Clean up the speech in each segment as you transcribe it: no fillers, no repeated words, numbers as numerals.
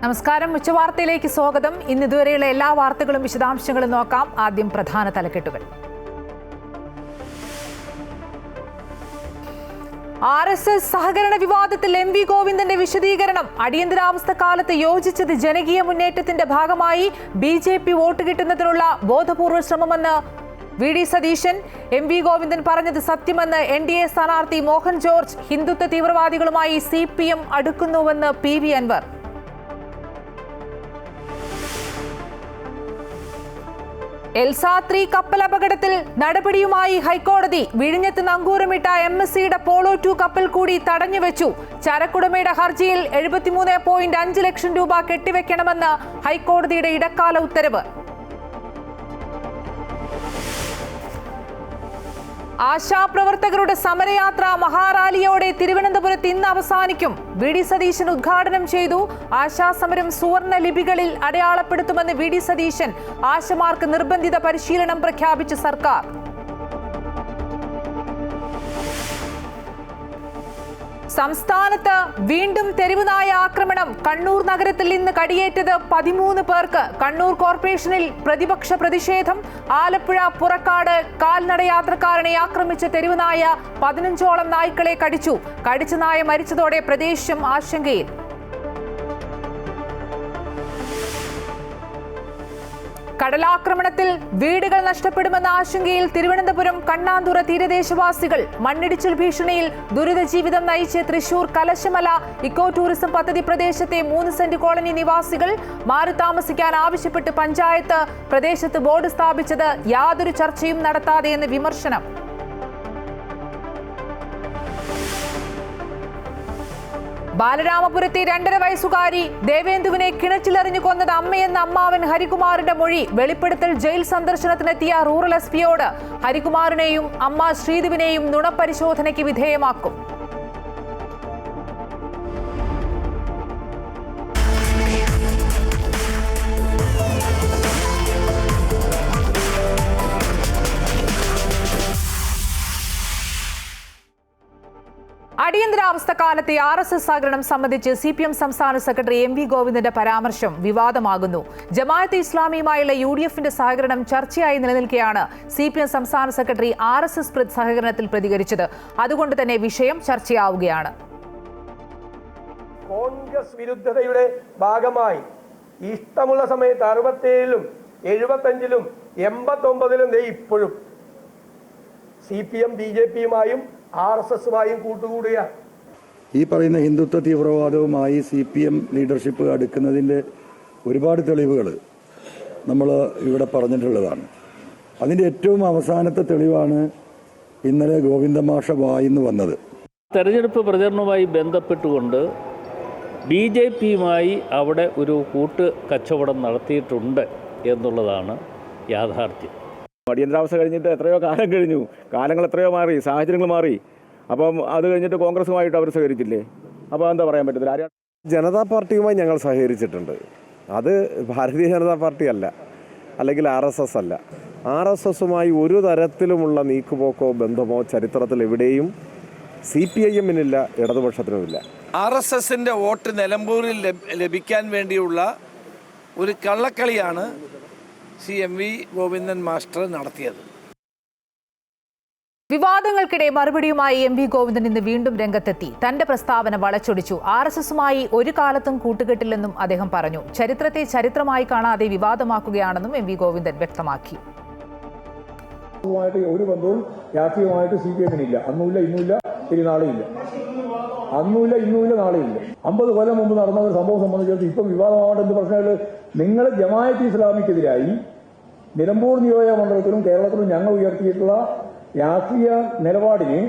നമസ്കാരം. ഉച്ചവാർത്തയിലേക്ക് സ്വാഗതം. ഇതുവരെയുള്ള എല്ലാ വാർത്തകളും വിശദാംശങ്ങളും നോക്കാം. ആദ്യം പ്രധാന തലക്കെട്ടുകൾ. RSS സഹകരണ വിവാദത്തിൽ MV ഗോവിന്ദന്റെ വിശദീകരണം. അടിയന്തരാവസ്ഥ കാലത്ത് യോജിച്ചത് ജനകീയ മുന്നേറ്റത്തിന്റെ ഭാഗമായി BJP വോട്ട് കിട്ടുന്നതിനുള്ള ബോധപൂർവ ശ്രമമെന്ന് VD സതീശൻ. MV ഗോവിന്ദൻ പറഞ്ഞത് സത്യമെന്ന് NDA സ്ഥാനാർത്ഥി മോഹൻ ജോർജ്. ഹിന്ദുത്വ തീവ്രവാദികളുമായി CPM അടുക്കുന്നുവെന്ന് PV അൻവർ. എൽസാ-3 കപ്പൽ അപകടത്തിൽ നടപടിയുമായി ഹൈക്കോടതി. വിഴിഞ്ഞത്ത് നങ്കൂരമിട്ട MSCയുടെ പോളോ 2 കപ്പൽ കൂടി തടഞ്ഞുവെച്ചു. ചരക്കുടമയുടെ ഹർജിയിൽ 73.5 ലക്ഷം രൂപ കെട്ടിവെക്കണമെന്ന് ഹൈക്കോടതിയുടെ ഇടക്കാല ഉത്തരവ്. ആശാപ്രവർത്തകരുടെ സമരയാത്ര മഹാറാലിയോടെ തിരുവനന്തപുരത്ത് ഇന്ന് അവസാനിക്കും. VD സതീശൻ ഉദ്ഘാടനം ചെയ്തു. ആശാസമരം സുവർണ ലിപികളിൽ അടയാളപ്പെടുത്തുമെന്ന് VD സതീശൻ. ആശമാർക്ക് നിർബന്ധിത പരിശീലനം പ്രഖ്യാപിച്ച സർക്കാർ. സംസ്ഥാനത്ത് വീണ്ടും തെരുവുനായ ആക്രമണം. കണ്ണൂർ നഗരത്തിൽ ഇന്ന് കടിയേറ്റത് 13 പേർക്ക്. കണ്ണൂർ കോർപ്പറേഷനിൽ പ്രതിപക്ഷ പ്രതിഷേധം. ആലപ്പുഴ പുറക്കാട് കാൽനടയാത്രക്കാരനെ ആക്രമിച്ച തെരുവുനായ 15ഓളം നായ്ക്കളെ കടിച്ചു. കടിച്ച നായ മരിച്ചതോടെ പ്രദേശം ആശങ്കയിൽ. കടലാക്രമണത്തിൽ വീടുകൾ നഷ്ടപ്പെടുമെന്ന ആശങ്കയിൽ തിരുവനന്തപുരം കണ്ണാന്തുറ തീരദേശവാസികൾ. മണ്ണിടിച്ചിൽ ഭീഷണിയിൽ ദുരിത ജീവിതം നയിച്ച് തൃശൂർ കലശമല ഇക്കോ ടൂറിസം പദ്ധതി പ്രദേശത്തെ 3 സെന്റ് കോളനി നിവാസികൾ. മാറി താമസിക്കാൻ ആവശ്യപ്പെട്ട് പഞ്ചായത്ത് പ്രദേശത്ത് ബോർഡ് സ്ഥാപിച്ചത് യാതൊരു ചർച്ചയും നടത്താതെയെന്ന് വിമർശനം. ബാലരാമപുരത്തെ 2.5 വയസ്സുകാരി ദേവേന്ദുവിനെ കിണറ്റിലെറിഞ്ഞു കൊന്നത് അമ്മയെന്ന അമ്മാവൻ ഹരികുമാറിന്റെ മൊഴി. വെളിപ്പെടുത്തൽ ജയിൽ സന്ദർശനത്തിനെത്തിയ റൂറൽ SP-യോട്. ഹരികുമാറിനെയും അമ്മ ശ്രീധുവിനെയും നുണപരിശോധനയ്ക്ക് വിധേയമാക്കും. അടിയന്തരാവസ്ഥ കാലത്തെ RSS സഹകരണം സംബന്ധിച്ച് CPM സംസ്ഥാന സെക്രട്ടറി MV ഗോവിന്ദന്റെ പരാമർശം വിവാദമാകുന്നു. ജമാഅത്തെ ഇസ്ലാമിയുമായുള്ള UDFന്റെ സഹകരണം ചർച്ചയായി നിലനിൽക്കെയാണ് CPM സംസ്ഥാന സെക്രട്ടറി RSS സഹകരണത്തിൽ പ്രതികരിച്ചത്. അതുകൊണ്ട് തന്നെ വിഷയം ചർച്ചയാവുകയാണ്. കോൺഗ്രസ് വിരുദ്ധതയുടെ ഭാഗമായി ഇഷ്ടമുള്ള സമയത്ത് 67-ലും 75-ലും 89-ലും ഇപ്പോഴും CPM BJPയുമായും RSSുമായും കൂട്ടുകൂടുക. ഈ പറയുന്ന ഹിന്ദുത്വ തീവ്രവാദവുമായി CPM ലീഡർഷിപ്പ് അടുക്കുന്നതിൻ്റെ ഒരുപാട് തെളിവുകൾ നമ്മൾ ഇവിടെ പറഞ്ഞിട്ടുള്ളതാണ്. അതിൻ്റെ ഏറ്റവും അവസാനത്തെ തെളിവാണ് ഇന്നലെ ഗോവിന്ദമാഷ വായിന്ന് വന്നത്. തെരഞ്ഞെടുപ്പ് പ്രചരണവുമായി ബന്ധപ്പെട്ടുകൊണ്ട് BJPയുമായി അവിടെ ഒരു കൂട്ട് കച്ചവടം നടത്തിയിട്ടുണ്ട് എന്നുള്ളതാണ് യാഥാർത്ഥ്യം. അടിയന്തരാവസ്ഥ കഴിഞ്ഞിട്ട് എത്രയോ കാലം കഴിഞ്ഞു, കാലങ്ങൾ എത്രയോ മാറി, സാഹചര്യങ്ങൾ മാറി. അപ്പം അത് കഴിഞ്ഞിട്ട് കോൺഗ്രസുമായിട്ട് അവർ സഹകരിച്ചില്ലേ? അപ്പോൾ എന്താ പറയാൻ പറ്റത്തില്ല. ജനതാ പാർട്ടിയുമായി ഞങ്ങൾ സഹകരിച്ചിട്ടുണ്ട്. അത് ഭാരതീയ ജനതാ പാർട്ടി അല്ല, അല്ലെങ്കിൽ RSS അല്ല. RSSുമായി ഒരു തരത്തിലുമുള്ള നീക്കുപോക്കോ ബന്ധമോ ചരിത്രത്തിൽ എവിടെയും CPIMനില്ല, ഇടതുപക്ഷത്തിനുമില്ല. RSSന്റെ വോട്ട് നിലമ്പൂരിൽ ലഭിക്കാൻ വേണ്ടിയുള്ള ഒരു കള്ളക്കളിയാണ് MV ഗോവിന്ദൻ മാസ്റ്റർ നടത്തിയത്. വിവാദങ്ങൾക്കിടെ മറുപടിയുമായി MV ഗോവിന്ദൻ ഇന്ന് വീണ്ടും രംഗത്തെത്തി. തന്റെ പ്രസ്താവന വളച്ചൊടിച്ചു. RSSുമായി ഒരു കാലത്തും കൂട്ടുകെട്ടില്ലെന്നും അദ്ദേഹം പറഞ്ഞു. ചരിത്രത്തെ ചരിത്രമായി കാണാതെ വിവാദമാക്കുകയാണെന്നും MV ഗോവിന്ദൻ വ്യക്തമാക്കി. ഒരു ബന്ധവും രാഷ്ട്രീയമായിട്ട് CPMനില്ല. അന്നുമില്ല, ഇന്നുമില്ല, ഇനി നാളെയില്ല. അന്നുമില്ല, ഇന്നുമില്ല, നാളെയില്ല. 50 കൊല്ലം മുമ്പ് നടന്ന ഒരു സംഭവം സംബന്ധിച്ചിടത്ത് ഇപ്പം വിവാദമാവേണ്ട എന്ത് പ്രശ്നങ്ങൾ? നിങ്ങൾ ജമാഅത്തെ ഇസ്ലാമിക്കെതിരായി നിലമ്പൂർ നിയോജക മണ്ഡലത്തിലും കേരളത്തിലും ഞങ്ങൾ ഉയർത്തിയിട്ടുള്ള രാഷ്ട്രീയ നിലപാടിന്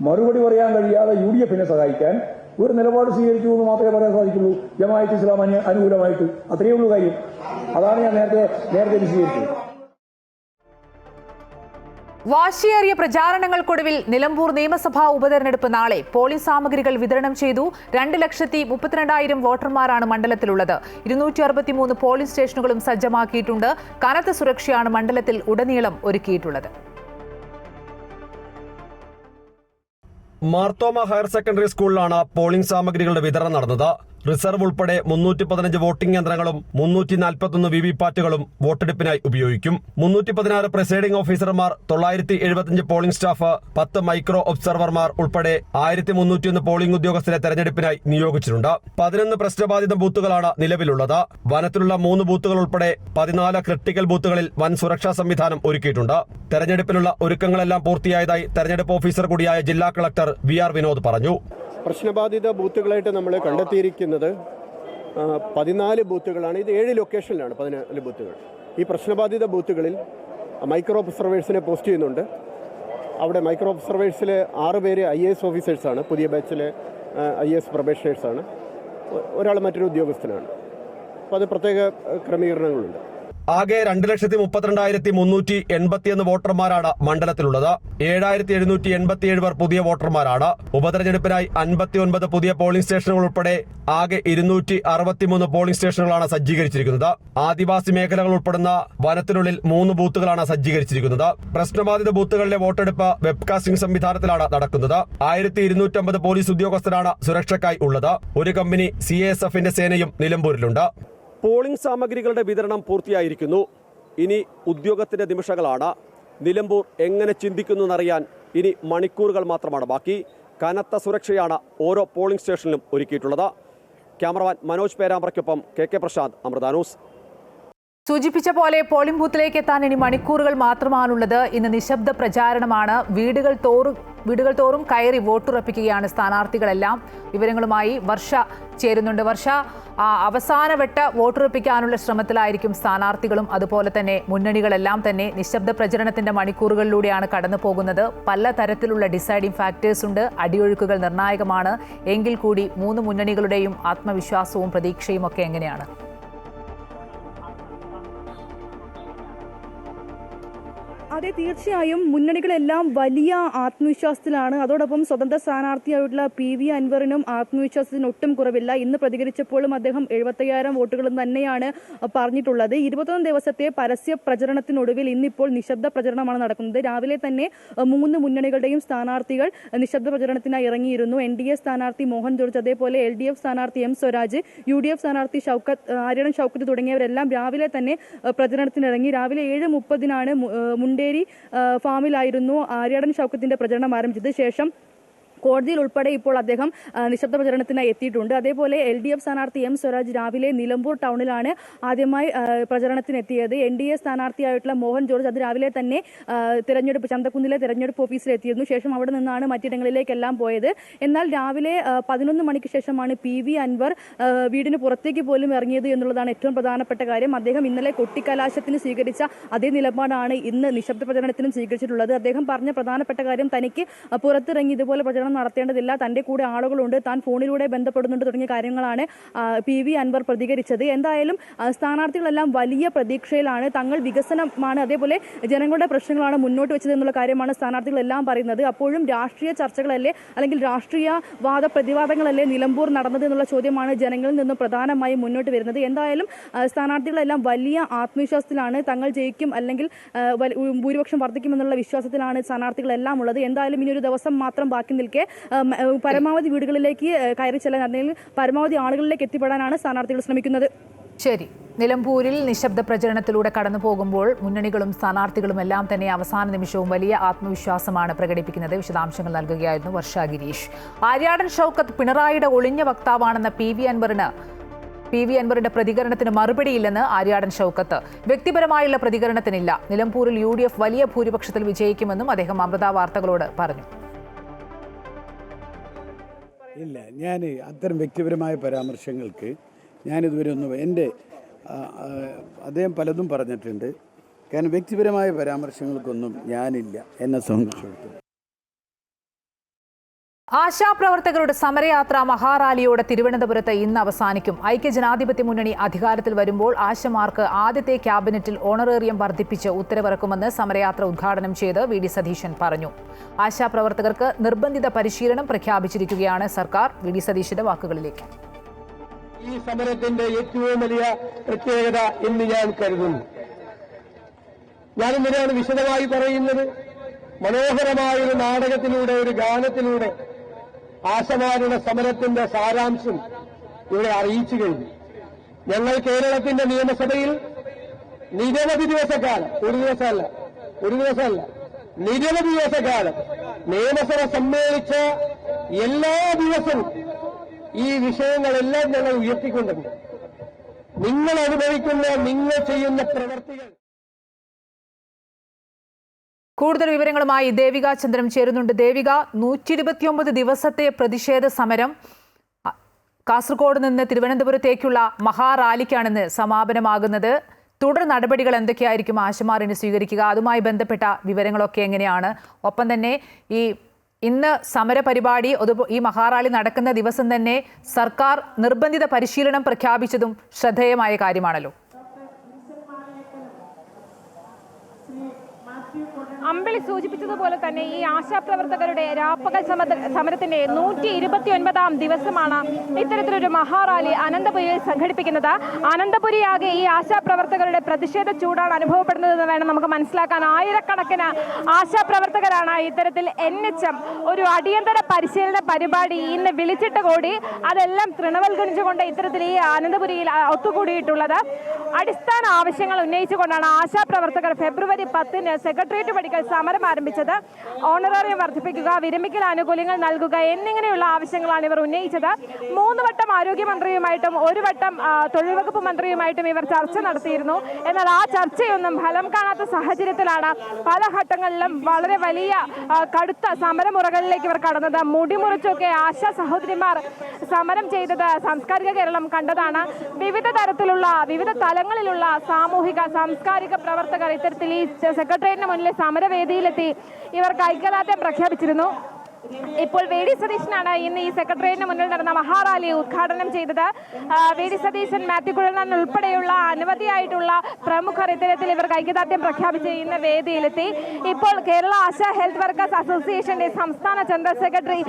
മറുപടി പറയാൻ കഴിയാതെ UDFനെ സഹായിക്കാൻ ഒരു നിലപാട് സ്വീകരിച്ചു എന്ന് മാത്രമേ പറയാൻ സാധിക്കുള്ളൂ. ജമാഅത്തെ ഇസ്ലാമിന് അനുകൂലമായിട്ട് അത്രയേ ഉള്ളൂ കാര്യം. അതാണ് ഞാൻ നേരത്തെ വിശദീകരിച്ചത്. വാശിയേറിയ പ്രചാരണങ്ങൾക്കൊടുവിൽ നിലമ്പൂർ നിയമസഭാ ഉപതെരഞ്ഞെടുപ്പ് നാളെ. പോളിംഗ് സാമഗ്രികൾ വിതരണം ചെയ്തു. 2,32,000 വോട്ടർമാരാണ് മണ്ഡലത്തിലുള്ളത്. 263 പോളിംഗ് സ്റ്റേഷനുകളും സജ്ജമാക്കിയിട്ടുണ്ട്. കനത്ത സുരക്ഷയാണ് മണ്ഡലത്തിൽ ഉടനീളം ഒരുക്കിയിട്ടുള്ളത്. മാർത്തോമ ഹയർ സെക്കൻഡറി സ്കൂളിലാണ് പോളിംഗ് സാമഗ്രികളുടെ വിതരണം നടന്നത്. റിസർവ് ഉൾപ്പെടെ 315 വോട്ടിംഗ് യന്ത്രങ്ങളും 341 വിവിപാറ്റുകളും വോട്ടെടുപ്പിനായി ഉപയോഗിക്കും. 316 പ്രിസൈഡിംഗ് ഓഫീസർമാർ, 975 പോളിംഗ് സ്റ്റാഫ്, 10 മൈക്രോ ഒബ്സർവർമാർ ഉൾപ്പെടെ 1301 പോളിംഗ് ഉദ്യോഗസ്ഥരെ തെരഞ്ഞെടുപ്പിനായി നിയോഗിച്ചിട്ടുണ്ട്. 11 പ്രശ്നബാധിത ബൂത്തുകളാണ് നിലവിലുള്ളത്. വനത്തിലുള്ള 3 ബൂത്തുകൾ ഉൾപ്പെടെ 14 ക്രിട്ടിക്കൽ ബൂത്തുകളിൽ വൻ സുരക്ഷാ സംവിധാനം ഒരുക്കിയിട്ടുണ്ട്. തെരഞ്ഞെടുപ്പിനുള്ള ഒരുക്കങ്ങളെല്ലാം പൂർത്തിയായതായി തെരഞ്ഞെടുപ്പ് ഓഫീസർ കൂടിയായ ജില്ലാ കളക്ടർ VR വിനോദ് പറഞ്ഞു. പ്രശ്നബാധിത ബൂത്തുകളായിട്ട് നമ്മൾ കണ്ടെത്തിയിരിക്കുന്നത് 14 ബൂത്തുകളാണ്. ഇത് 7 ലൊക്കേഷനിലാണ് 14 ബൂത്തുകൾ. ഈ പ്രശ്നബാധിത ബൂത്തുകളിൽ മൈക്രോ ഒബ്സർവേഴ്സിനെ പോസ്റ്റ് ചെയ്യുന്നുണ്ട്. അവിടെ മൈക്രോ ഒബ്സർവേഴ്സിൽ 6 പേര് IAS ഓഫീസേഴ്സാണ്, പുതിയ ബാച്ചിലെ IAS പ്രൊബേഷനേഴ്സാണ്. ഒരാൾ മറ്റൊരു ഉദ്യോഗസ്ഥനാണ്. അപ്പോൾ അത് പ്രത്യേക ക്രമീകരണങ്ങളുണ്ട്. ആകെ 2,32,381 വോട്ടർമാരാണ് മണ്ഡലത്തിലുള്ളത്. 7,787 പേർ പുതിയ വോട്ടർമാരാണ്. ഉപതെരഞ്ഞെടുപ്പിനായി 59 പുതിയ പോളിംഗ് സ്റ്റേഷനുകൾ ഉൾപ്പെടെ ആകെ 263 പോളിംഗ് സ്റ്റേഷനുകളാണ് സജ്ജീകരിച്ചിരിക്കുന്നത്. ആദിവാസി മേഖലകൾ ഉൾപ്പെടുന്ന വനത്തിനുള്ളിൽ 3 ബൂത്തുകളാണ് സജ്ജീകരിച്ചിരിക്കുന്നത്. പ്രശ്നബാധിത ബൂത്തുകളിലെ വോട്ടെടുപ്പ് വെബ്കാസ്റ്റിംഗ് സംവിധാനത്തിലാണ് നടക്കുന്നത്. 1250 പോലീസ് ഉദ്യോഗസ്ഥരാണ് സുരക്ഷയ്ക്കായി ഉള്ളത്. ഒരു കമ്പനി CASFന്റെ സേനയും നിലമ്പൂരിലുണ്ട്. പോളിംഗ് സാമഗ്രികളുടെ വിതരണം പൂർത്തിയായിരിക്കുന്നു. ഇനി ഉദ്യോഗത്തിന്റെ നിമിഷങ്ങളാണ്. നിലമ്പൂർ എങ്ങനെ ചിന്തിക്കുന്നറിയാൻ ഇനി മണിക്കൂറുകൾ മാത്രമാണ് ബാക്കി. കനത്ത സുരക്ഷയാണ് ഓരോ പോളിംഗ് സ്റ്റേഷനിലും ഒരുക്കിയിട്ടുള്ളത്. ക്യാമറമാൻ മനോജ് പേരാമ്പ്രയ്ക്കൊപ്പം KK പ്രശാന്ത്, അമൃത ന്യൂസ്. സൂചിപ്പിച്ച പോലെ പോളിംഗ് ബൂത്തിലേക്ക് എത്താൻ ഇനി മണിക്കൂറുകൾ മാത്രമാണുള്ളത്. ഇന്ന് നിശബ്ദ പ്രചാരണമാണ്. വീടുകൾ തോറും കയറി വോട്ടുറപ്പിക്കുകയാണ് സ്ഥാനാർത്ഥികളെല്ലാം. വിവരങ്ങളുമായി വർഷ ചേരുന്നുണ്ട്. വർഷ, അവസാനവട്ട വോട്ടുറപ്പിക്കാനുള്ള ശ്രമത്തിലായിരിക്കും സ്ഥാനാർത്ഥികളും അതുപോലെ തന്നെ മുന്നണികളെല്ലാം തന്നെ. നിശബ്ദ പ്രചരണത്തിന്റെ മണിക്കൂറുകളിലൂടെയാണ് കടന്നു പോകുന്നത്. പല തരത്തിലുള്ള ഡിസൈഡിംഗ് ഫാക്ടേഴ്സ് ഉണ്ട്. അടിയൊഴുക്കുകൾ നിർണായകമാണ്. എങ്കിൽ കൂടി 3 മുന്നണികളുടെയും ആത്മവിശ്വാസവും പ്രതീക്ഷയും ഒക്കെ എങ്ങനെയാണ്? അതെ, തീർച്ചയായും മുന്നണികളെല്ലാം വലിയ ആത്മവിശ്വാസത്തിലാണ്. അതോടൊപ്പം സ്വതന്ത്ര സ്ഥാനാർത്ഥിയായിട്ടുള്ള PV അൻവറിനും ആത്മവിശ്വാസത്തിന് ഒട്ടും കുറവില്ല. ഇന്ന് പ്രതികരിച്ചപ്പോഴും അദ്ദേഹം 75,000 വോട്ടുകളും തന്നെയാണ് പറഞ്ഞിട്ടുള്ളത്. 21 ദിവസത്തെ പരസ്യ പ്രചരണത്തിനൊടുവിൽ ഇന്നിപ്പോൾ നിശബ്ദ പ്രചരണമാണ് നടക്കുന്നത്. രാവിലെ തന്നെ 3 മുന്നണികളുടെയും സ്ഥാനാർത്ഥികൾ നിശബ്ദ പ്രചരണത്തിനായി ഇറങ്ങിയിരുന്നു. NDA സ്ഥാനാർത്ഥി മോഹൻ ജോർജ്, അതേപോലെ LDF സ്ഥാനാർത്ഥി M സ്വരാജ്, UDF സ്ഥാനാർത്ഥി ആര്യടൻ ഷൗക്കത്ത് തുടങ്ങിയവരെല്ലാം രാവിലെ തന്നെ പ്രചരണത്തിനിറങ്ങി. രാവിലെ 7:30 മുണ്ടേരി ഫാമിലായിരുന്നു ആര്യാടൻ ഷൗക്കത്തിന്റെ പ്രചരണം ആരംഭിച്ചത്. ശേഷം കോടതിയിൽ ഉൾപ്പെടെ ഇപ്പോൾ അദ്ദേഹം നിശബ്ദ പ്രചരണത്തിനായി എത്തിയിട്ടുണ്ട്. അതേപോലെ LDF സ്ഥാനാർത്ഥി M സ്വരാജ് രാവിലെ നിലമ്പൂർ ടൗണിലാണ് ആദ്യമായി പ്രചരണത്തിനെത്തിയത്. NDA സ്ഥാനാർത്ഥിയായിട്ടുള്ള മോഹൻ ജോർജ് അത് രാവിലെ തന്നെ ചന്തക്കുന്നിലെ തെരഞ്ഞെടുപ്പ് ഓഫീസിൽ എത്തിയിരുന്നു. ശേഷം അവിടെ നിന്നാണ് മറ്റിടങ്ങളിലേക്കെല്ലാം പോയത്. എന്നാൽ രാവിലെ 11 മണിക്ക് ശേഷമാണ് PV അൻവർ വീടിന് പുറത്തേക്ക് പോലും ഇറങ്ങിയത് എന്നുള്ളതാണ് ഏറ്റവും പ്രധാനപ്പെട്ട കാര്യം. അദ്ദേഹം ഇന്നലെ കൊട്ടിക്കലാശത്തിന് സ്വീകരിച്ച അതേ നിലപാടാണ് ഇന്ന് നിശബ്ദ പ്രചരണത്തിനും സ്വീകരിച്ചിട്ടുള്ളത്. അദ്ദേഹം പറഞ്ഞ പ്രധാനപ്പെട്ട കാര്യം, തനിക്ക് പുറത്തിറങ്ങി ഇതുപോലെ പ്രചരണം നടത്തേണ്ടതില്ല, തന്റെ കൂടെ ആളുകളുണ്ട്, താൻ ഫോണിലൂടെ ബന്ധപ്പെടുന്നുണ്ട് തുടങ്ങിയ കാര്യങ്ങളാണ് PV അൻവർ പ്രതികരിച്ചത്. എന്തായാലും സ്ഥാനാർത്ഥികളെല്ലാം വലിയ പ്രതീക്ഷയിലാണ്. തങ്ങൾ വികസനമാണ്, അതേപോലെ ജനങ്ങളുടെ പ്രശ്നങ്ങളാണ് മുന്നോട്ട് വെച്ചത് എന്നുള്ള കാര്യമാണ് സ്ഥാനാർത്ഥികളെല്ലാം പറയുന്നത്. അപ്പോഴും രാഷ്ട്രീയ ചർച്ചകളല്ലേ അല്ലെങ്കിൽ രാഷ്ട്രീയ പ്രതിവാദങ്ങളല്ലേ നിലമ്പൂർ നടന്നത് എന്നുള്ള ചോദ്യമാണ് ജനങ്ങളിൽ നിന്നും പ്രധാനമായും മുന്നോട്ട് വരുന്നത്. എന്തായാലും സ്ഥാനാർത്ഥികളെല്ലാം വലിയ ആത്മവിശ്വാസത്തിലാണ്. തങ്ങൾ ജയിക്കും അല്ലെങ്കിൽ ഭൂരിപക്ഷം വർദ്ധിക്കുമെന്നുള്ള വിശ്വാസത്തിലാണ് സ്ഥാനാർത്ഥികളെല്ലാം ഉള്ളത്. എന്തായാലും ഇനി ഒരു ദിവസം മാത്രം ബാക്കി നിൽക്കെ പരമാവധി വീടുകളിലേക്ക് കയറി ചെല്ലാൻ അല്ലെങ്കിൽ പരമാവധി ആളുകളിലേക്ക് എത്തിപ്പെടാനാണ് സ്ഥാനാർത്ഥികൾ ശ്രമിക്കുന്നത്. ശരി, നിലമ്പൂരിൽ നിശബ്ദ പ്രചരണത്തിലൂടെ കടന്നു പോകുമ്പോൾ മുന്നണികളും സ്ഥാനാർത്ഥികളും എല്ലാം തന്നെ അവസാന നിമിഷവും വലിയ ആത്മവിശ്വാസമാണ് പ്രകടിപ്പിക്കുന്നത്. വിശദാംശങ്ങൾ നൽകുകയായിരുന്നു വർഷ ഗിരീഷ്. ആര്യാടൻ ഷൗക്കത്ത് പിണറായിയുടെ ഒളിഞ്ഞ വക്താവാണെന്ന PV അൻവറിന്റെ പ്രതികരണത്തിന് മറുപടിയില്ലെന്ന് ആര്യാടൻ ഷൗക്കത്ത്. വ്യക്തിപരമായുള്ള പ്രതികരണത്തിനില്ല. നിലമ്പൂരിൽ UDF വലിയ ഭൂരിപക്ഷത്തിൽ വിജയിക്കുമെന്നും അദ്ദേഹം അമൃത വാർത്തകളോട് പറഞ്ഞു. ഇല്ല, ഞാൻ അത്തരം വ്യക്തിപരമായ പരാമർശങ്ങൾക്ക് ഞാനിതുവരെ ഒന്നും അദ്ദേഹം പലതും പറഞ്ഞിട്ടുണ്ട്. കാരണം വ്യക്തിപരമായ പരാമർശങ്ങൾക്കൊന്നും ഞാനില്ല എന്നെ സംബന്ധിച്ചിടത്തോളം. ആശാപ്രവർത്തകരുടെ സമരയാത്ര മഹാറാലിയോടെ തിരുവനന്തപുരത്ത് ഇന്ന് അവസാനിക്കും. ഐക്യജനാധിപത്യ മുന്നണി അധികാരത്തിൽ വരുമ്പോൾ ആശമാർക്ക് ആദ്യത്തെ ക്യാബിനറ്റിൽ ഓണറേറിയം വർദ്ധിപ്പിച്ച് ഉത്തരവിറക്കുമെന്ന് സമരയാത്ര ഉദ്ഘാടനം ചെയ്ത് VD സതീശൻ പറഞ്ഞു. ആശാപ്രവർത്തകർക്ക് നിർബന്ധിത പരിശീലനം പ്രഖ്യാപിച്ചിരിക്കുകയാണ് സർക്കാർ. VD സതീശന്റെ വാക്കുകളിലേക്ക്. ഈ സമരത്തിന്റെ ഏറ്റവും വലിയ പ്രത്യേകത എന്ന് ഞാൻ കരുതുന്നു. ഞാനിന്നലെയാണ് വിശദമായി പറയുന്നത്. മനോഹരമായൊരു നാടകത്തിലൂടെ, ഒരു ഗാനത്തിലൂടെ ആശമാരുടെ സമരത്തിന്റെ സാരാംശം ഇവിടെ അറിയിച്ചു കഴിഞ്ഞു. ഞങ്ങൾ കേരളത്തിന്റെ നിയമസഭയിൽ നിരവധി ദിവസക്കാലം, ഒരു ദിവസമല്ല നിരവധി ദിവസക്കാലം നിയമസഭ സമ്മേളിച്ച എല്ലാ ദിവസവും ഈ വിഷയങ്ങളെല്ലാം ഞങ്ങൾ ഉയർത്തിക്കൊണ്ടുണ്ട്. നിങ്ങൾ അനുഭവിക്കുന്ന, നിങ്ങൾ ചെയ്യുന്ന പ്രവർത്തികൾ. കൂടുതൽ വിവരങ്ങളുമായി ദേവിക ചന്ദ്രൻ ചേരുന്നുണ്ട്. ദേവിക, 129 ദിവസത്തെ പ്രതിഷേധ സമരം കാസർഗോഡ് നിന്ന് തിരുവനന്തപുരത്തേക്കുള്ള മഹാറാലിക്കാണിന്ന് സമാപനമാകുന്നത്. തുടർ നടപടികൾ എന്തൊക്കെയായിരിക്കും ആശമാറിന് സ്വീകരിക്കുക? അതുമായി ബന്ധപ്പെട്ട വിവരങ്ങളൊക്കെ എങ്ങനെയാണ്? ഒപ്പം തന്നെ ഇന്ന് സമരപരിപാടി, ഈ മഹാറാലി നടക്കുന്ന ദിവസം തന്നെ സർക്കാർ നിർബന്ധിത പരിശീലനം പ്രഖ്യാപിച്ചതും ശ്രദ്ധേയമായ കാര്യമാണല്ലോ. അമ്പിളി സൂചിപ്പിച്ചതുപോലെ തന്നെ ഈ ആശാപ്രവർത്തകരുടെ രാപ്പകൽ സമരത്തിന്റെ 129ാം ദിവസമാണ് ഇത്തരത്തിലൊരു മഹാറാലി അനന്തപുരിയിൽ സംഘടിപ്പിക്കുന്നത്. അനന്തപുരിയാകെ ഈ ആശാപ്രവർത്തകരുടെ പ്രതിഷേധ ചൂടാണ് അനുഭവപ്പെടുന്നതെന്ന് വേണം നമുക്ക് മനസ്സിലാക്കാൻ. ആയിരക്കണക്കിന് ആശാപ്രവർത്തകരാണ് ഇത്തരത്തിൽ NHM ഒരു അടിയന്തര പരിശീലന പരിപാടി ഇന്ന് വിളിച്ചിട്ട് കൂടി അതെല്ലാം തൃണവൽക്കരിച്ചുകൊണ്ട് ഇത്തരത്തിൽ ഈ അനന്തപുരിയിൽ ഒത്തുകൂടിയിട്ടുള്ളത്. അടിസ്ഥാന ആവശ്യങ്ങൾ ഉന്നയിച്ചുകൊണ്ടാണ് ആശാപ്രവർത്തകർ ഫെബ്രുവരി 10-ന് സെക്രട്ടേറിയറ്റ് പടിക്കൽ സമരം ആരംഭിച്ചത്. ഓണറേറിയം വർദ്ധിപ്പിക്കുക, വിരമിക്കൽ ആനുകൂല്യങ്ങൾ നൽകുക എന്നിങ്ങനെയുള്ള ആവശ്യങ്ങളാണ് ഇവർ ഉന്നയിച്ചത്. 3 വട്ടം ആരോഗ്യമന്ത്രിയുമായിട്ടും 1 വട്ടം തൊഴിൽ വകുപ്പ് മന്ത്രിയുമായിട്ടും ഇവർ ചർച്ച നടത്തിയിരുന്നു. എന്നാൽ ആ ചർച്ചയൊന്നും ഫലം കാണാത്ത സാഹചര്യത്തിലാണ് പല ഘട്ടങ്ങളിലും വളരെ വലിയ കടുത്ത സമരമുറകളിലേക്ക് ഇവർ കടന്നത്. മുടിമുറിച്ചൊക്കെ ആശാ സഹോദരിമാർ സമരം ചെയ്തത് സാംസ്കാരിക കേരളം കണ്ടതാണ്. വിവിധ തരത്തിലുള്ള, വിവിധ തലങ്ങളിലുള്ള സാമൂഹിക സാംസ്കാരിക പ്രവർത്തകർ ഇത്തരത്തിൽ ഈ സെക്രട്ടേറിയറ്റിന് മുന്നിലെ സമരവേദിയിലെത്തി ഇവർക്ക് ഐക്യദാർഢ്യം പ്രഖ്യാപിച്ചിരുന്നു. ഇപ്പോൾ വി ഡി സതീശനാണ് ഇന്ന് ഈ സെക്രട്ടേറിയറ്റിന് മുന്നിൽ നടന്ന മഹാറാലി ഉദ്ഘാടനം ചെയ്തത്. വി ഡി സതീശൻ, മാത്യു കുഴൽനാടൻ ഉൾപ്പെടെയുള്ള അനവധിയായിട്ടുള്ള പ്രമുഖർ ഇത്തരത്തിൽ ഇവർക്ക് ഐക്യദാർഢ്യം പ്രഖ്യാപിച്ച് ഇന്ന് വേദിയിലെത്തി. ഇപ്പോൾ കേരള ആശാ ഹെൽത്ത് വർക്കേഴ്സ് അസോസിയേഷന്റെ സംസ്ഥാന ജനറൽ സെക്രട്ടറി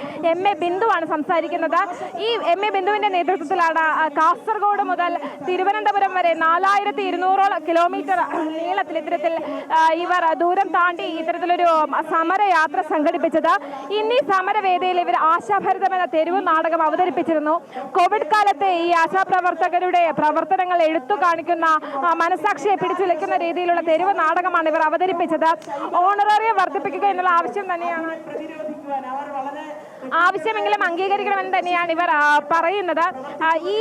MA ബിന്ദുവാണ് സംസാരിക്കുന്നത്. ഈ MA ബിന്ദുവിന്റെ നേതൃത്വത്തിലാണ് കാസർഗോഡ് മുതൽ തിരുവനന്തപുരം വരെ 4200 കിലോമീറ്റർ നീളത്തിൽ ഇത്തരത്തിൽ ഇവർ ദൂരം താണ്ടി ഇത്തരത്തിലൊരു സമരയാത്ര സംഘടിപ്പിച്ചത്. ഇന്ന് സമരവേദിയിൽ ഇവർ ആശാഭരിതം എന്ന തെരുവ് നാടകം അവതരിപ്പിച്ചിരുന്നു. കോവിഡ് കാലത്തെ ഈ ആശാപ്രവർത്തകരുടെ പ്രവർത്തനങ്ങൾ എടുത്തു കാണിക്കുന്ന, മനസാക്ഷിയെ പിടിച്ചുലയ്ക്കുന്ന രീതിയിലുള്ള തെരുവ് നാടകമാണ് ഇവർ അവതരിപ്പിച്ചത്. ഓണറേറിയം വർദ്ധിപ്പിക്കുക എന്നുള്ള ആവശ്യം തന്നെയാണ് ആവശ്യമെങ്കിലും അംഗീകരിക്കണമെന്ന് തന്നെയാണ് ഇവർ പറയുന്നത്. ഈ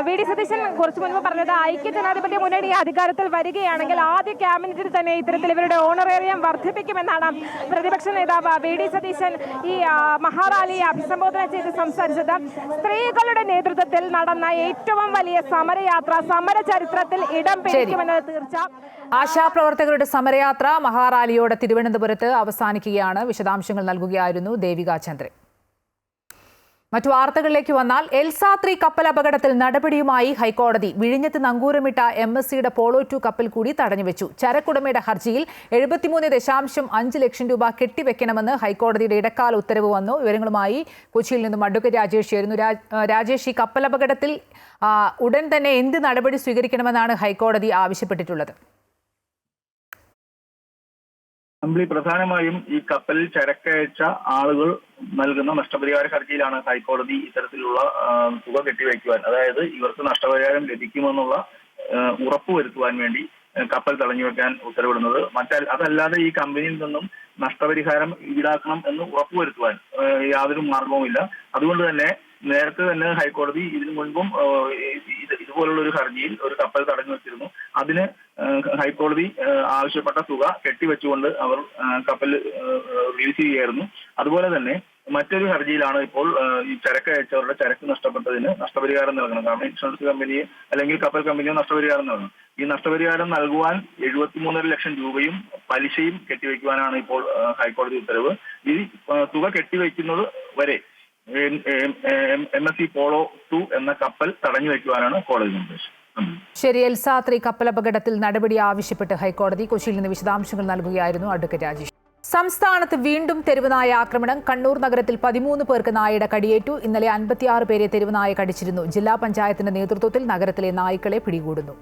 വി ഡി സതീശൻ കുറച്ചു മുൻപ് പറഞ്ഞത് ഐക്യ ജനാധിപത്യ മുന്നണി അധികാരത്തിൽ വരികയാണെങ്കിൽ ആദ്യ ക്യാബിനറ്റിൽ തന്നെ ഇത്തരത്തിൽ ഇവരുടെ ഓണറേറിയം വർദ്ധിപ്പിക്കുമെന്നാണ് പ്രതിപക്ഷ നേതാവ് വി ഡി സതീശൻ ഈ മഹാറാലിയെ അഭിസംബോധന ചെയ്ത് സംസാരിച്ചത്. സ്ത്രീകളുടെ നേതൃത്വത്തിൽ നടന്ന ഏറ്റവും വലിയ സമരയാത്ര സമര ചരിത്രത്തിൽ ഇടം പിടിക്കുമെന്നത് തീർച്ച. ആശാപ്രവർത്തകരുടെ സമരയാത്ര മഹാറാലിയോടെ തിരുവനന്തപുരത്ത് അവസാനിക്കുകയാണ്. വിശദാംശങ്ങൾ നൽകുകയായിരുന്നു ദേവിക ചന്ദ്രൻ. മറ്റു വാർത്തകളിലേക്ക് വന്നാൽ എൽസാ-3 കപ്പൽ അപകടത്തിൽ നടപടിയുമായി ഹൈക്കോടതി. വിഴിഞ്ഞത്ത് നങ്കൂരമിട്ട MSCയുടെ പോളോ 2 കപ്പൽ കൂടി തടഞ്ഞുവെച്ചു. ചരക്കുടമയുടെ ഹർജിയിൽ 73.5 ലക്ഷം രൂപ കെട്ടിവെക്കണമെന്ന് ഹൈക്കോടതിയുടെ ഇടക്കാല ഉത്തരവ് വന്നു. വിവരങ്ങളുമായി കൊച്ചിയിൽ നിന്നും അഡ്വക്കേറ്റ് രാജേഷ് ചേരുന്നു. രാജേഷ്, ഈ കപ്പൽ അപകടത്തിൽ ഉടൻ തന്നെ എന്ത് നടപടി സ്വീകരിക്കണമെന്നാണ് ഹൈക്കോടതി ആവശ്യപ്പെട്ടിട്ടുള്ളത്? അസംബ്ലി പ്രധാനമായും ഈ കപ്പലിൽ ചരക്കയച്ച ആളുകൾ നൽകുന്ന നഷ്ടപരിഹാര ഹർജിയിലാണ് ഹൈക്കോടതി ഇത്തരത്തിലുള്ള തുക കെട്ടിവയ്ക്കുവാൻ, അതായത് ഇവർക്ക് നഷ്ടപരിഹാരം ലഭിക്കുമെന്നുള്ള ഉറപ്പുവരുത്തുവാൻ വേണ്ടി കപ്പൽ തടഞ്ഞുവെക്കാൻ ഉത്തരവിടുന്നത്. അതല്ലാതെ ഈ കമ്പനിയിൽ നിന്നും നഷ്ടപരിഹാരം ഈടാക്കണം എന്ന് ഉറപ്പുവരുത്തുവാൻ യാതൊരു മാർഗവുമില്ല. അതുകൊണ്ട് തന്നെ നേരത്തെ തന്നെ ഹൈക്കോടതി ഇതിനു മുൻപും ഇതുപോലുള്ള ഒരു ഹർജിയിൽ ഒരു കപ്പൽ തടഞ്ഞു വെച്ചിരുന്നു. അതിന് ഹൈക്കോടതി ആവശ്യപ്പെട്ട തുക കെട്ടിവെച്ചുകൊണ്ട് അവർ കപ്പൽ റിലീസ് ചെയ്യുകയായിരുന്നു. അതുപോലെ തന്നെ മറ്റൊരു ഹർജിയിലാണ് ഇപ്പോൾ ഈ ചരക്ക് അയച്ചവരുടെ ചരക്ക് നഷ്ടപ്പെട്ടതിന് നഷ്ടപരിഹാരം നൽകണം. കാരണം ഇൻഷുറൻസ് കമ്പനിയെ അല്ലെങ്കിൽ കപ്പൽ കമ്പനിയോ നഷ്ടപരിഹാരം നൽകണം. ഈ നഷ്ടപരിഹാരം നൽകുവാൻ 73.5 ലക്ഷം രൂപയും പലിശയും കെട്ടിവെക്കുവാനാണ് ഇപ്പോൾ ഹൈക്കോടതി ഉത്തരവ്. ഈ തുക കെട്ടിവെക്കുന്നത് വരെ MSC പോളോ 2 എന്ന കപ്പൽ തടഞ്ഞു വെക്കുവാനാണ് കോടതി നിർദ്ദേശം. ശരി, എൽസാ-3 കപ്പൽ അപകടത്തിൽ നടപടി ആവശ്യപ്പെട്ട് ഹൈക്കോടതി. കൊച്ചിയിൽ നിന്ന് വിശദാംശങ്ങൾ നൽകുകയായിരുന്നു അഡ്വക്കേറ്റ് രാജേഷ്. സംസ്ഥാനത്ത് വീണ്ടും തെരുവുനായ ആക്രമണം. കണ്ണൂർ നഗരത്തിൽ 13 പേർക്ക് നായയുടെ കടിയേറ്റു. ഇന്നലെ 56 പേരെ തെരുവുനായ കടിച്ചിരുന്നു. ജില്ലാ പഞ്ചായത്തിന്റെ നേതൃത്വത്തിൽ നഗരത്തിലെ നായ്ക്കളെ പിടികൂടുന്നു.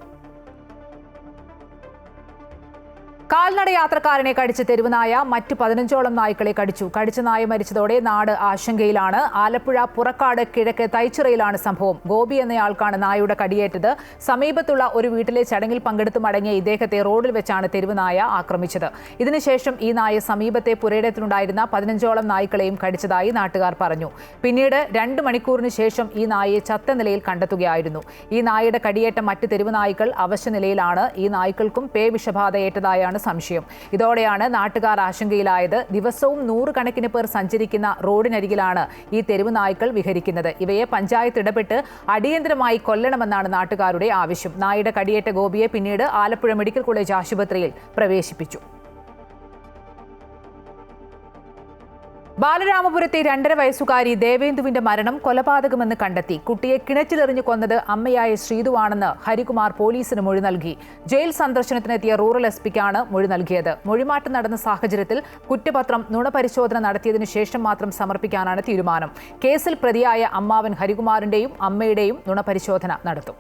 കാൽനട യാത്രക്കാരനെ കടിച്ച് തെരുവുനായ മറ്റ് 15ഓളം നായ്ക്കളെ കടിച്ചു. കടിച്ച നായ മരിച്ചതോടെ നാട് ആശങ്കയിലാണ്. ആലപ്പുഴ പുറക്കാട് കിഴക്ക് തൈച്ചിറയിലാണ് സംഭവം. ഗോപി എന്നയാൾക്കാണ് നായയുടെ കടിയേറ്റത്. സമീപത്തുള്ള ഒരു വീട്ടിലെ ചടങ്ങിൽ പങ്കെടുത്ത് മടങ്ങിയ ഇദ്ദേഹത്തെ റോഡിൽ വെച്ചാണ് തെരുവുനായ ആക്രമിച്ചത്. ഇതിനുശേഷം ഈ നായ സമീപത്തെ പുരയിടത്തിലുണ്ടായിരുന്ന 15ഓളം നായ്ക്കളെയും കടിച്ചതായി നാട്ടുകാർ പറഞ്ഞു. പിന്നീട് 2 മണിക്കൂറിന് ശേഷം ഈ നായയെ ചത്ത നിലയിൽ കണ്ടെത്തുകയായിരുന്നു. ഈ നായയുടെ കടിയേറ്റ മറ്റ് തെരുവുനായ്ക്കൾ അവശനിലയിലാണ്. ഈ നായ്ക്കൾക്കും പേവിഷബാധയേറ്റതായാണ് സംശയം. ഇതോടെയാണ് നാട്ടുകാർ ആശങ്കയിലായത്. ദിവസവും 100 കണക്കിന് പേർ സഞ്ചരിക്കുന്ന റോഡിനരികിലാണ് ഈ തെരുവ് നായ്ക്കൾ വിഹരിക്കുന്നത്. ഇവയെ പഞ്ചായത്ത് ഇടപെട്ട് അടിയന്തരമായി കൊല്ലണമെന്നാണ് നാട്ടുകാരുടെ ആവശ്യം. നായയുടെ കടിയേറ്റ ഗോപിയെ പിന്നീട് ആലപ്പുഴ മെഡിക്കൽ കോളേജ് ആശുപത്രിയിൽ പ്രവേശിപ്പിച്ചു. ബാലരാമപുരത്തെ 2.5 വയസ്സുകാരി ദേവേന്ദുവിന്റെ മരണം കൊലപാതകമെന്ന് കണ്ടെത്തി. കുട്ടിയെ കിണറ്റിലെറിഞ്ഞു കൊന്നത് അമ്മയായ ശ്രീതുവാണെന്ന് ഹരികുമാർ പോലീസിന് മൊഴി നൽകി. ജയിൽ സന്ദർശനത്തിനെത്തിയ റൂറൽ എസ്പിക്കാണ് മൊഴി നൽകിയത്. മൊഴിമാറ്റം നടന്ന സാഹചര്യത്തിൽ കുറ്റപത്രം നുണപരിശോധന നടത്തിയതിനു ശേഷം മാത്രം സമർപ്പിക്കാനാണ് തീരുമാനം. കേസിൽ പ്രതിയായ അമ്മാവൻ ഹരികുമാറിന്റെയും അമ്മയുടെയും നുണപരിശോധന നടത്തും.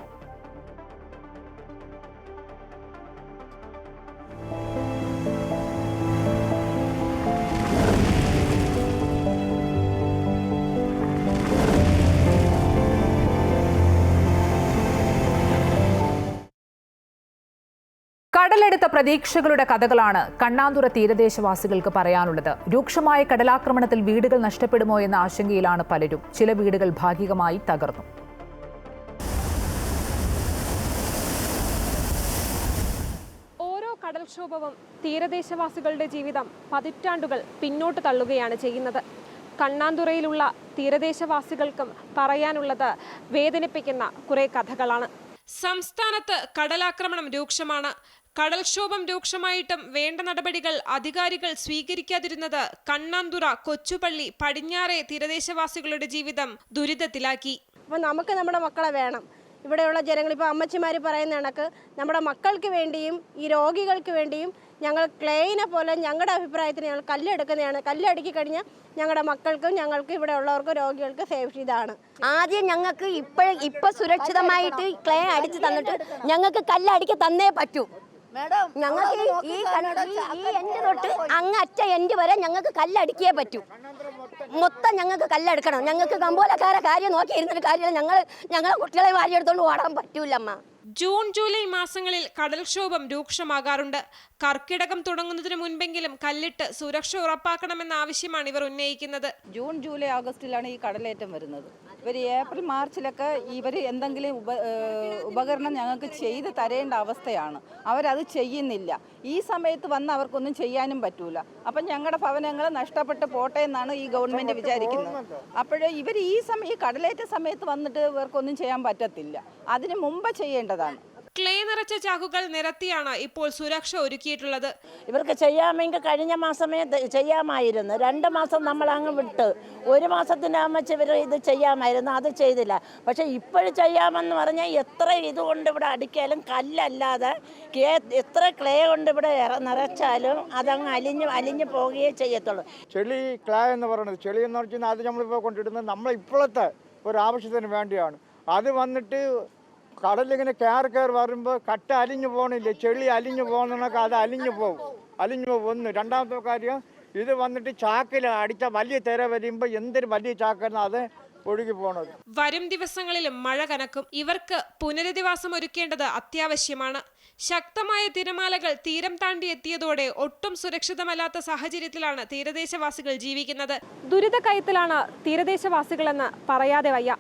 കടലെടുത്ത പ്രതീക്ഷകളുടെ കഥകളാണ് കണ്ണാന്തുറ തീരദേശവാസികൾക്ക് പറയാനുള്ളത്. രൂക്ഷമായ കടലാക്രമണത്തിൽ വീടുകൾ നഷ്ടപ്പെടുമോ എന്ന ആശങ്കയിലാണ് പലരും. ചില വീടുകൾ ഭാഗികമായി തകർന്നു. ഓരോ കടൽക്ഷോഭവും തീരദേശവാസികളുടെ ജീവിതം പതിറ്റാണ്ടുകൾ പിന്നോട്ട് തള്ളുകയാണ് ചെയ്യുന്നത്. കണ്ണാന്തുറയിലുള്ള തീരദേശവാസികൾക്കും പറയാനുള്ളത് വേദനിപ്പിക്കുന്ന കുറെ കഥകളാണ്. സംസ്ഥാനത്ത് കടലാക്രമണം രൂക്ഷമാണ്. കടൽക്ഷോഭം രൂക്ഷമായിട്ടും വേണ്ട നടപടികൾ അധികാരികൾ സ്വീകരിക്കാതിരുന്നത് കണ്ണാന്തുറ, കൊച്ചുപള്ളി, പടിഞ്ഞാറെ തീരദേശവാസികളുടെ ജീവിതം ദുരിതത്തിലാക്കി. അപ്പോൾ നമുക്ക് നമ്മുടെ മക്കളെ വേണം. ഇവിടെയുള്ള ജനങ്ങൾ ഇപ്പോൾ അമ്മച്ചിമാർ പറയുന്ന കണക്ക് നമ്മുടെ മക്കൾക്ക് വേണ്ടിയും ഈ രോഗികൾക്ക് വേണ്ടിയും ഞങ്ങൾ ക്ലേയിനെ പോലെ ഞങ്ങളുടെ അഭിപ്രായത്തിന് ഞങ്ങൾ കല്ലെടുക്കുന്നതാണ്. കല്ലടുക്കി കഴിഞ്ഞാൽ ഞങ്ങളുടെ മക്കൾക്കും ഞങ്ങൾക്ക് ഇവിടെ ഉള്ളവർക്കും രോഗികൾക്ക് സേഫ്റ്റി ഇതാണ്. ആദ്യം ഞങ്ങൾക്ക് ഇപ്പൊ സുരക്ഷിതമായിട്ട് ക്ലേ അടിച്ച് തന്നിട്ട് ഞങ്ങൾക്ക് കല്ലടിക്ക് തന്നേ പറ്റൂ. ഞങ്ങൾക്ക് ഈ എൻഡ് തൊട്ട് അങ്ങറ്റ എൻഡ് വരെ ഞങ്ങൾക്ക് കല്ലടിക്കേ പറ്റൂ. മൊത്തം ഞങ്ങൾക്ക് കല്ലെടുക്കണം. ഞങ്ങൾക്ക് കമ്പോലക്കാരെ കാര്യം നോക്കി ഇരുന്നിട്ട് കാര്യമില്ല. ഞങ്ങളെ കുട്ടികളെ വാരിയെടുത്തോണ്ട് ഓടാൻ പറ്റൂലമ്മ. ജൂൺ ജൂലൈ മാസങ്ങളിൽ കടൽക്ഷോഭം രൂക്ഷമാകാറുണ്ട്. കർക്കിടകം തുടങ്ങുന്നതിന് മുൻപെങ്കിലും കല്ലിട്ട് സുരക്ഷ ഉറപ്പാക്കണമെന്ന ആവശ്യമാണ് ഇവർ ഉന്നയിക്കുന്നത്. ജൂൺ ജൂലൈ ആഗസ്റ്റിലാണ് ഈ കടലേറ്റം വരുന്നത്. ഇവർ ഏപ്രിൽ മാർച്ചിലൊക്കെ ഇവർ എന്തെങ്കിലും ഉപകരണം ഞങ്ങൾക്ക് ചെയ്ത് തരേണ്ട അവസ്ഥയാണ്. അവരത് ചെയ്യുന്നില്ല. ഈ സമയത്ത് വന്ന് അവർക്കൊന്നും ചെയ്യാനും പറ്റൂല. അപ്പം ഞങ്ങളുടെ ഭവനങ്ങൾ നഷ്ടപ്പെട്ട് പോട്ടെ എന്നാണ് ഈ ഗവൺമെൻറ് വിചാരിക്കുന്നത്. അപ്പോഴേ ഇവർ ഈ കടലേറ്റ സമയത്ത് വന്നിട്ട് ഇവർക്കൊന്നും ചെയ്യാൻ പറ്റത്തില്ല. അതിന് മുമ്പ് ചെയ്യേണ്ടതാണ്. ക്ലേ നിറച്ച ചാക്കുകൾ നിരത്തിയാണ് ഇപ്പോൾ സുരക്ഷ ഒരുക്കിയിട്ടുള്ളത്. ഇവർക്ക് ചെയ്യാമെങ്കിൽ കഴിഞ്ഞ മാസമേ ചെയ്യാമായിരുന്നു. 2 മാസം നമ്മൾ അങ്ങ് വിട്ട് 1 മാസത്തിനാകുമ്പോൾ ഇവർ ഇത് ചെയ്യാമായിരുന്നു. അത് ചെയ്തില്ല. പക്ഷെ ഇപ്പോഴും ചെയ്യാമെന്ന് പറഞ്ഞാൽ എത്ര ഇതുകൊണ്ട് ഇവിടെ അടിക്കാലും കല്ലല്ലാതെ എത്ര ക്ലേ കൊണ്ട് ഇവിടെ നിറച്ചാലും അതങ്ങ് അലിഞ്ഞു പോവുകയേ ചെയ്യത്തുള്ളൂ. ചെളി ക്ലേ എന്ന് പറയുന്നത്, ചെളി എന്ന് പറഞ്ഞാൽ അത് നമ്മളിപ്പോൾ കൊണ്ടിടുന്നത് നമ്മളിപ്പോഴത്തെ ഒരു ആവശ്യത്തിന് വേണ്ടിയാണ്. അത് വന്നിട്ട് കടലിങ്ങനെ കയറി വരുമ്പോൾ കട്ട അലിഞ്ഞു പോകണില്ല. ചെളി അലിഞ്ഞു പോകുന്നതൊക്കെ അത് അലിഞ്ഞു പോകും. ഒന്ന്. രണ്ടാമത്തെ കാര്യം, ഇത് വന്നിട്ട് ചാക്കിൽ അടിച്ച വലിയ തിര വരുമ്പോൾ എന്തൊരു വലിയ ചാക്കാണ് അത് ഒഴുകി പോണത്. വരും ദിവസങ്ങളിലും മഴ കനക്കും. ഇവർക്ക് പുനരധിവാസം ഒരുക്കേണ്ടത് അത്യാവശ്യമാണ്. ശക്തമായ തിരമാലകൾ തീരം താണ്ടി എത്തിയതോടെ ഒട്ടും സുരക്ഷിതമല്ലാത്ത സാഹചര്യത്തിലാണ് തീരദേശവാസികൾ ജീവിക്കുന്നത്. ദുരിതക്കയത്തിലാണ് തീരദേശവാസികളെന്ന് പറയാതെ വയ്യ.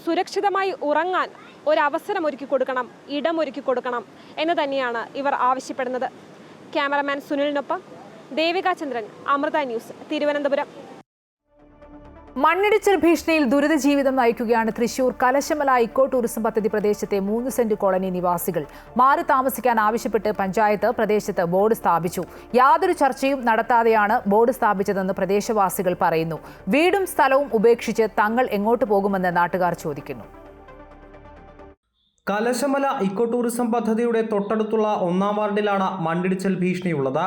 സുരക്ഷിതമായി ഉറങ്ങാൻ ഒരവസരം ഒരുക്കി കൊടുക്കണം, ഇടമൊരുക്കി കൊടുക്കണം എന്ന് തന്നെയാണ് ഇവർ ആവശ്യപ്പെടുന്നത്. ക്യാമറമാൻ സുനിലിനൊപ്പം ദേവിക ചന്ദ്രൻ, അമൃത ന്യൂസ്, തിരുവനന്തപുരം. മണ്ണിടിച്ചിൽ ഭീഷണിയിൽ ദുരിത ജീവിതം നയിക്കുകയാണ് തൃശൂർ കലശമല ഇക്കോ ടൂറിസം പദ്ധതി പ്രദേശത്തെ 3 സെന്റ് കോളനി നിവാസികൾ. മാറി താമസിക്കാൻ ആവശ്യപ്പെട്ട് പഞ്ചായത്ത് പ്രദേശത്ത് ബോർഡ് സ്ഥാപിച്ചു. യാതൊരു ചർച്ചയും നടത്താതെയാണ് ബോർഡ് സ്ഥാപിച്ചതെന്ന് പ്രദേശവാസികൾ പറയുന്നു. വീടും സ്ഥലവും ഉപേക്ഷിച്ച് തങ്ങൾ എങ്ങോട്ട് പോകുമെന്ന് നാട്ടുകാർ ചോദിക്കുന്നു. കലശമല ഇക്കോ ടൂറിസം പദ്ധതിയുടെ തൊട്ടടുത്തുള്ള 1-ാം വാർഡിലാണ് മണ്ണിടിച്ചിൽ ഭീഷണിയുള്ളത്.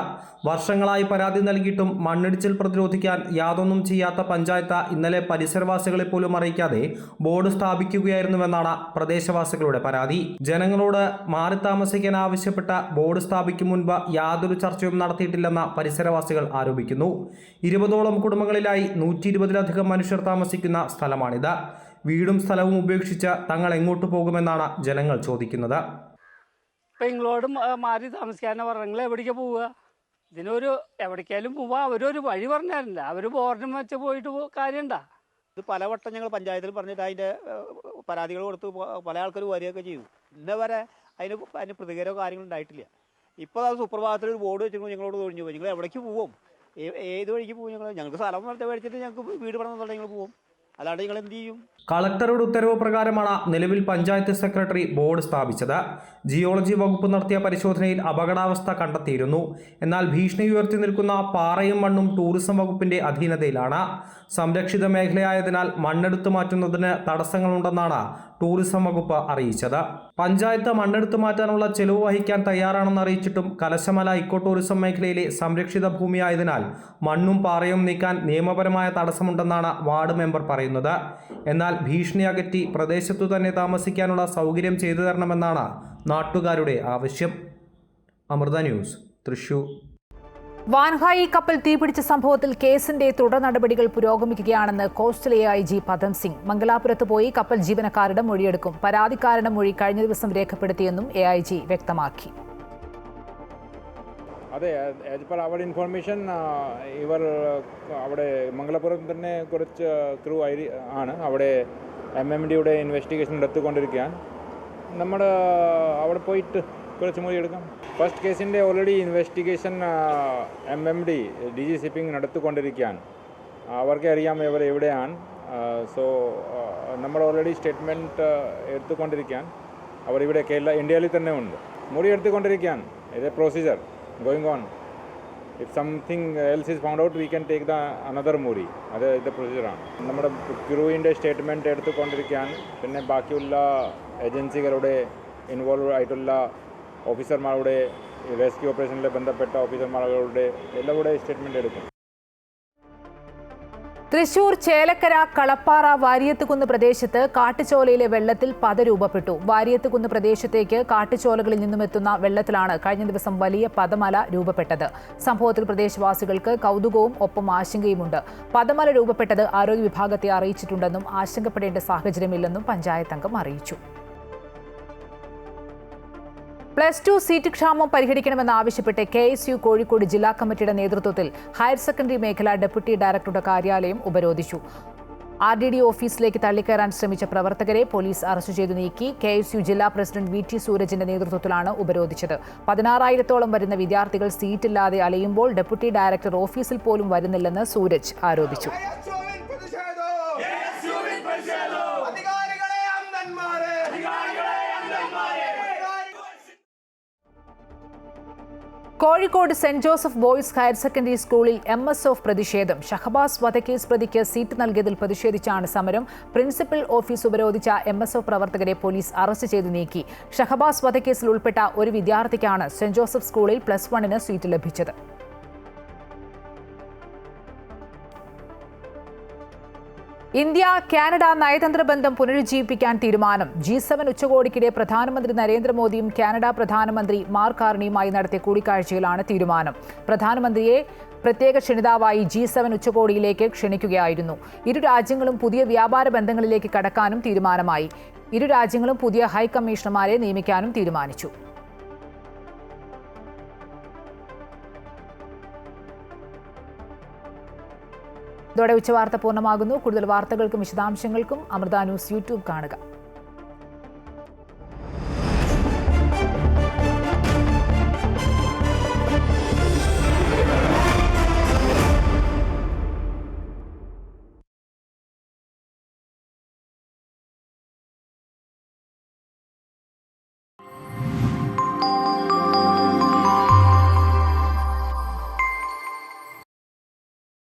വർഷങ്ങളായി പരാതി നൽകിയിട്ടും മണ്ണിടിച്ചിൽ പ്രതിരോധിക്കാൻ യാതൊന്നും ചെയ്യാത്ത പഞ്ചായത്ത് ഇന്നലെ പരിസരവാസികളെ പോലും അറിയിക്കാതെ ബോർഡ് സ്ഥാപിക്കുകയായിരുന്നുവെന്നാണ് പ്രദേശവാസികളുടെ പരാതി. ജനങ്ങളോട് മാറി താമസിക്കാൻ ആവശ്യപ്പെട്ട ബോർഡ് സ്ഥാപിക്കും മുൻപ് യാതൊരു ചർച്ചയും നടത്തിയിട്ടില്ലെന്ന് പരിസരവാസികൾ ആരോപിക്കുന്നു. 20ഓളം കുടുംബങ്ങളിലായി 120-ലധികം മനുഷ്യർ താമസിക്കുന്ന സ്ഥലമാണിത്. വീടും സ്ഥലവും ഉപേക്ഷിച്ച് തങ്ങൾ എങ്ങോട്ട് പോകുമെന്നാണ് ജനങ്ങൾ ചോദിക്കുന്നത്. ഇപ്പം നിങ്ങളോട് മാറി താമസിക്കാനെന്ന് പറഞ്ഞാൽ നിങ്ങൾ എവിടേക്ക് പോവുക? ഇതിനൊരു എവിടേക്കായാലും പോവാ, അവരൊരു വഴി പറഞ്ഞാലില്ല. അവർ ബോർഡും വെച്ച് പോയിട്ട് കാര്യമുണ്ടാ? ഇത് പലവട്ടം ഞങ്ങൾ പഞ്ചായത്തിൽ പറഞ്ഞിട്ട് അതിൻ്റെ പരാതികൾ കൊടുത്ത് പല ആൾക്കാർ വരികയൊക്കെ ചെയ്തു. ഇന്ന് വരെ അതിന് പ്രതികരണമോ കാര്യങ്ങളും ഉണ്ടായിട്ടില്ല. ഇപ്പോൾ അത് സുപ്രഭാതത്തിൽ ഒരു ബോർഡ് വെച്ചിട്ട് ഞങ്ങളോട് ഒഴിഞ്ഞു പോയി. നിങ്ങൾ എവിടേക്ക് പോവും? ഏത് വഴിക്ക് പോകും? ഞങ്ങൾക്ക് സ്ഥലം മേടിച്ചിട്ട് ഞങ്ങൾക്ക് വീട് പണിതുണ്ടെങ്കിൽ ഞങ്ങൾ പോവും. അല്ലാണ്ട് നിങ്ങൾ എന്ത് ചെയ്യും? കളക്ടറുടെ ഉത്തരവ് പ്രകാരമാണ് നിലവിൽ പഞ്ചായത്ത് സെക്രട്ടറി ബോർഡ് സ്ഥാപിച്ചത്. ജിയോളജി വകുപ്പ് നടത്തിയ പരിശോധനയിൽ അപകടാവസ്ഥ കണ്ടെത്തിയിരുന്നു. എന്നാൽ ഭീഷണി ഉയർത്തി നിൽക്കുന്ന പാറയും മണ്ണും ടൂറിസം വകുപ്പിന്റെ അധീനതയിലാണ്. സംരക്ഷിത മേഖലയായതിനാൽ മണ്ണെടുത്തു മാറ്റുന്നതിന് തടസ്സങ്ങളുണ്ടെന്നാണ് ടൂറിസം വകുപ്പ് അറിയിച്ചത്. പഞ്ചായത്ത് മണ്ണെടുത്തു മാറ്റാനുള്ള ചെലവ് വഹിക്കാൻ തയ്യാറാണെന്ന് അറിയിച്ചിട്ടും കലശമല ഇക്കോ ടൂറിസം മേഖലയിലെ സംരക്ഷിത ഭൂമിയായതിനാൽ മണ്ണും പാറയും നീക്കാൻ നിയമപരമായ തടസ്സമുണ്ടെന്നാണ് വാർഡ് മെമ്പർ പറയുന്നത്. എന്നാൽ ഭീഷണി അകറ്റി പ്രദേശത്തു തന്നെ താമസിക്കാനുള്ള സൗകര്യം ചെയ്തു തരണമെന്നാണ് നാട്ടുകാരുടെ ആവശ്യം. അമൃത ന്യൂസ്, തൃശൂർ. വാൻഹായി കപ്പൽ തീപിടിച്ച സംഭവത്തിൽ കേസിന്റെ തുടർ നടപടികൾ പുരോഗമിക്കുകയാണെന്ന് കോസ്റ്റൽ AIG പദം സിംഗ്. മംഗലാപുരത്ത് പോയി കപ്പൽ ജീവനക്കാരുടെ മൊഴിയെടുക്കും. പരാതിക്കാരുടെ മൊഴി കഴിഞ്ഞ ദിവസം രേഖപ്പെടുത്തിയെന്നും AIG വ്യക്തമാക്കി. അതെ, ആസ് പെർ അവർ ഇൻഫർമേഷൻ ഇവർ അവിടെ മംഗലാപുരം തന്നെ കുറച്ച് ക്രൂ ആണ് അവിടെ MMDയുടെ ഇൻവെസ്റ്റിഗേഷൻ നടത്തിക്കൊണ്ടിരിക്കുകയാണ്. നമ്മൾ അവിടെ പോയിട്ട് കുറച്ച് മൊഴി എടുക്കാം. ഫസ്റ്റ് കേസിൻ്റെ already investigation MMD DG shipping നടത്തിക്കൊണ്ടിരിക്കുകയാണ്. അവർക്ക് അറിയാം ഇവർ എവിടെയാണ്. സോ നമ്മൾ ഓൾറെഡി സ്റ്റേറ്റ്മെൻറ്റ് എടുത്തുകൊണ്ടിരിക്കുകയാണ്. അവരിവിടെ ഇന്ത്യയിൽ തന്നെ ഉണ്ട്. മൊഴി എടുത്തുകൊണ്ടിരിക്കുകയാണ്. ഇത് procedure going on. If something else is found out, we can take the another mori. അത് ഇത് പ്രൊസീജിയറാണ്. നമ്മുടെ ക്രൂവിൻ്റെ സ്റ്റേറ്റ്മെൻറ്റ് എടുത്തുകൊണ്ടിരിക്കുകയാണ്. പിന്നെ ബാക്കിയുള്ള ഏജൻസികളുടെ ഇൻവോൾവ് ആയിട്ടുള്ള ഓഫീസർമാരുടെ റെസ്ക്യൂ ഓപ്പറേഷനിൽ ബന്ധപ്പെട്ട ഓഫീസർമാരുടെ എല്ലാവരുടെ സ്റ്റേറ്റ്മെൻറ്റ് എടുക്കും. തൃശൂർ ചേലക്കര കളപ്പാറ വാരിയത്തുകുന്ന് പ്രദേശത്ത് കാട്ടുചോലയിലെ വെള്ളത്തിൽ പത രൂപപ്പെട്ടു. വാരിയത്തുകുന്ന് പ്രദേശത്തേക്ക് കാട്ടുചോലകളിൽ നിന്നുമെത്തുന്ന വെള്ളത്തിലാണ് കഴിഞ്ഞ ദിവസം വലിയ പദമല രൂപപ്പെട്ടത്. സംഭവത്തിൽ പ്രദേശവാസികൾക്ക് കൗതുകവും ഒപ്പം ആശങ്കയുമുണ്ട്. പദമല രൂപപ്പെട്ടത് ആരോഗ്യ വിഭാഗത്തെ അറിയിച്ചിട്ടുണ്ടെന്നും ആശങ്കപ്പെടേണ്ട സാഹചര്യമില്ലെന്നും പഞ്ചായത്ത് അംഗം അറിയിച്ചു. +2 സീറ്റ് ക്ഷാമം പരിഹരിക്കണമെന്നാവശ്യപ്പെട്ട് KSU കോഴിക്കോട് ജില്ലാ കമ്മിറ്റിയുടെ നേതൃത്വത്തിൽ ഹയർ സെക്കൻഡറി മേഖല ഡെപ്യൂട്ടി ഡയറക്ടറുടെ കാര്യാലയം ഉപരോധിച്ചു. RDD ഓഫീസിലേക്ക് തള്ളിക്കയറാൻ ശ്രമിച്ച പ്രവർത്തകരെ പോലീസ് അറസ്റ്റ് ചെയ്തു നീക്കി. KSU ജില്ലാ പ്രസിഡന്റ് VT സൂരജിന്റെ നേതൃത്വത്തിലാണ് ഉപരോധിച്ചത്. 16,000-ഓളം വരുന്ന വിദ്യാർത്ഥികൾ സീറ്റില്ലാതെ അലയുമ്പോൾ ഡെപ്യൂട്ടി ഡയറക്ടർ ഓഫീസിൽ പോലും വരുന്നില്ലെന്ന് സൂരജ് ആരോപിച്ചു. Kozhikode saint Joseph boys higher secondary സ്കൂളിൽ MSF പ്രതിഷേധം. ഷഹബാസ് വധക്കേസ് പ്രതിക്ക് സീറ്റ് നൽകിയതിൽ പ്രതിഷേധിച്ചാണ് സമരം. പ്രിൻസിപ്പൽ ഓഫീസ് ഉപരോധിച്ച MSF പ്രവർത്തകരെ പോലീസ് അറസ്റ്റ് ചെയ്തു നീക്കി. ഷഹബാസ് വധക്കേസിൽ ഉൾപ്പെട്ട ഒരു വിദ്യാർത്ഥിക്കാണ് സെന്റ് ജോസഫ് സ്കൂളിൽ +1 സീറ്റ് ലഭിച്ചത്. ഇന്ത്യ കാനഡ നയതന്ത്ര ബന്ധം പുനരുജ്ജീവിപ്പിക്കാൻ തീരുമാനം. G7 ഉച്ചകോടിക്കിടെ പ്രധാനമന്ത്രി നരേന്ദ്രമോദിയും കാനഡ പ്രധാനമന്ത്രി മാർക്ക് കാർണിയുമായി നടത്തിയ കൂടിക്കാഴ്ചയിലാണ് തീരുമാനം. പ്രധാനമന്ത്രിയെ പ്രത്യേക ക്ഷണിതാവായി G7 ഉച്ചകോടിയിലേക്ക് ക്ഷണിക്കുകയായിരുന്നു. ഇരു രാജ്യങ്ങളും പുതിയ വ്യാപാര ബന്ധങ്ങളിലേക്ക് കടക്കാനും തീരുമാനമായി. ഇരു രാജ്യങ്ങളും പുതിയ ഹൈക്കമ്മീഷണർമാരെ നിയമിക്കാനും തീരുമാനിച്ചു. ഇതോടെ ഉച്ചവാർത്ത പൂർണ്ണമാകുന്നു. കൂടുതൽ വാർത്തകൾക്കും വിശദാംശങ്ങൾക്കും അമൃത ന്യൂസ് യൂട്യൂബ് കാണുക.